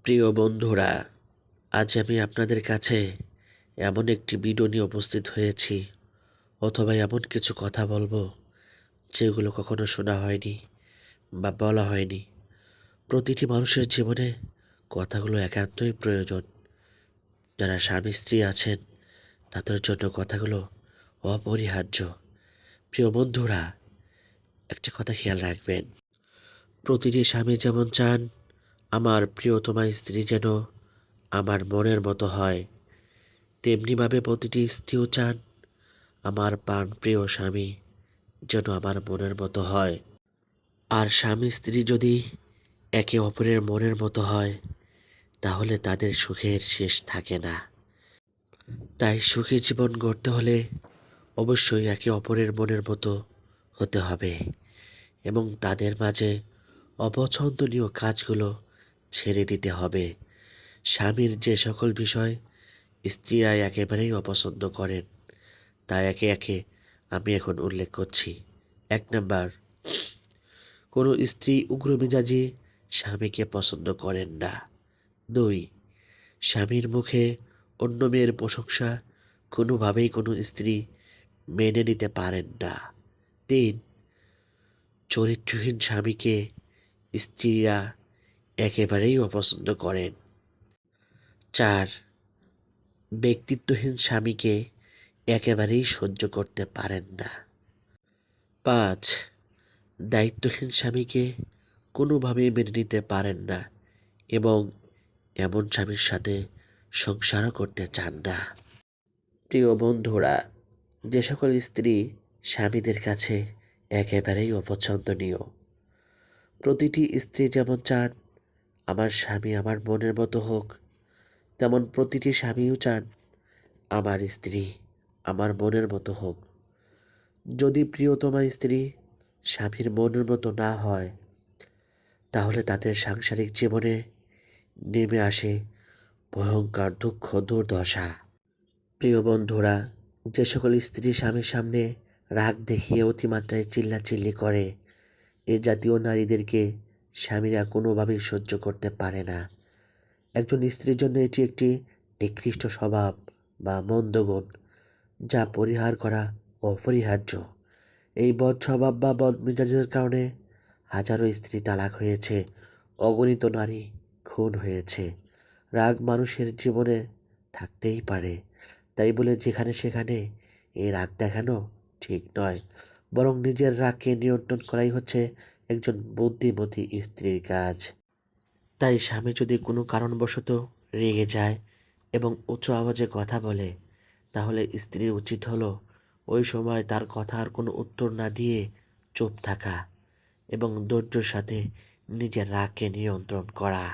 প্রিয় বন্ধুরা, আজ আমি আপনাদের কাছে এমন একটি ভিডিও নিয়ে উপস্থিত হয়েছি, অথবা এমন কিছু কথা বলবো যেগুলো কখনো শোনা হয়নি বা বলা হয়নি। প্রতিটি মানুষের জীবনে কথাগুলো একান্তই প্রয়োজন। যারা স্বামী স্ত্রী আছেন তাদের জন্য কথাগুলো অপরিহার্য। প্রিয় বন্ধুরা, একটা কথা খেয়াল রাখবেন, প্রতিটি স্বামী যেমন চান আমার প্রিয়তমা স্ত্রী যেন আমার মনের মতো হয়, তেমনিভাবে প্রতিটি স্ত্রীও চান আমার প্রাণপ্রিয় স্বামী যেন আমার মনের মতো হয়। আর স্বামী স্ত্রী যদি একে অপরের মনের মতো হয় তাহলে তাদের সুখের শেষ থাকে না। তাই সুখী জীবন গড়তে হলে অবশ্যই একে অপরের মনের মতো হতে হবে এবং তাদের মাঝে অপছন্দনীয় কাজগুলো ছেড়ে দিতে হবে। স্বামীর যে সকল বিষয় স্ত্রীরা একেবারেই অপছন্দ করেন তা একে একে আমি এখন উল্লেখ করছি। 1 নাম্বার, কোনো স্ত্রী উগ্র মেজাজি স্বামীকে পছন্দ করেন না। 2, স্বামীর মুখে অন্য মেয়ের প্রশংসা কোনোভাবেই কোনো স্ত্রী মেনে নিতে পারেন না। 3, চরিত্রহীন স্বামীকে স্ত্রীরা একেবারেই অপছন্দ করেন। 4, ব্যক্তিত্বহীন স্বামীকে একেবারেই সহ্য করতে পারেন না। 5, দায়িত্বহীন স্বামীকে কোনোভাবেই মেনে নিতে পারেন না এবং এমন স্বামীর সাথে সংসারও করতে চান না। প্রিয় বন্ধুরা, যে সকল স্ত্রী স্বামীদের কাছে একেবারেই অপছন্দনীয়, প্রতিটি স্ত্রী যেমন চান আমার স্বামী আমার মনের মতো হোক, তেমন প্রতিটি স্বামীও চান আমার স্ত্রী আমার মনের মতো হোক। যদি প্রিয়তমা স্ত্রী স্বামীর মনের মতো না হয় তাহলে তাদের সাংসারিক জীবনে নেমে আসে ভয়ঙ্কর দুঃখ দুর্দশা। প্রিয় বন্ধুরা, যে সকল স্ত্রী স্বামীর সামনে রাগ দেখিয়ে অতিমাত্রায় চিল্লাচিল্লি করে, এ জাতীয় নারীদেরকে স্বামীরা কোনোভাবেই সহ্য করতে পারে না। একজন স্ত্রীর জন্য এটি একটি নিকৃষ্ট স্বভাব বা মন্দ গুণ, যা পরিহার করা অপরিহার্য। এই বদ স্বভাব বা বদ মেজাজের কারণে হাজারো স্ত্রী তালাক হয়েছে, অগণিত নারী খুন হয়েছে। রাগ মানুষের জীবনে থাকতেই পারে, তাই বলে যেখানে সেখানে এই রাগ দেখানো ঠিক নয়, বরং নিজের রাগকে নিয়ন্ত্রণ করাই হচ্ছে একজন বুদ্ধিমতী স্ত্রীর কাজ। তাই স্বামী যদি কোনো কারণবশত রেগে যায় এবং উচ্চ আওয়াজে কথা বলে, তাহলে স্ত্রীর উচিত হলো ওই সময় তার কথার কোনো উত্তর না দিয়ে চুপ থাকা এবং ধৈর্যের সাথে নিজের রাগকে নিয়ন্ত্রণ করা।